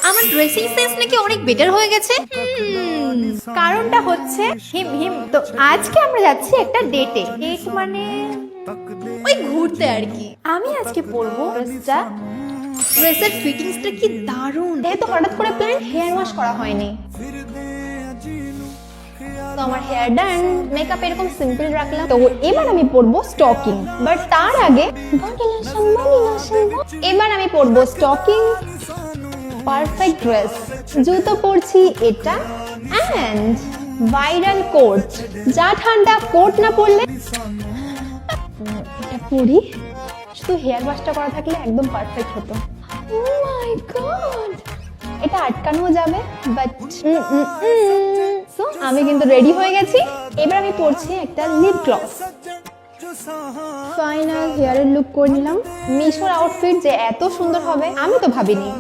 আমার dressing sense নাকি অনেক বেটার হয়ে গেছে। কারণটা হচ্ছে হিম হিম। তো আজকে আমরা যাচ্ছি একটা ডেটে। ডেট মানে ওই ঘুরতে আর কি। আমি আজকে পরবো ড্রেসটা। ড্রেসের ফিটিংসটা কি দারুণ। যেহেতু হঠাৎ করে প্ল্যান, হেয়ার ওয়াশ করা হয়নি, তো আমার হেয়ার ডান, মেকআপ এরকম সিম্পল রাখলাম। তো এবার আমি পরবো স্টকিং, বাট তার আগে এবার আমি পরবো স্টকিং, পারফেক্ট ড্রেস, জুতো পরছি এটা, এন্ড ভাইরাল কোট। যা ঠান্ডা, কোট না পরলে এটা পরি। শুধু হেয়ার ওয়াশটা করা থাকলে একদম পারফেক্ট হতো। ও মাই গড, এটা আটকানো যাবে, বাট সো আমি কিন্তু রেডি হয়ে গেছি। এবার আমি পরছি একটা লিপ গ্লস। ফাইনাল হেয়ারের লুক করে নিলাম। মিশোর আউটফিট যে এত সুন্দর হবে আমি তো ভাবিনি।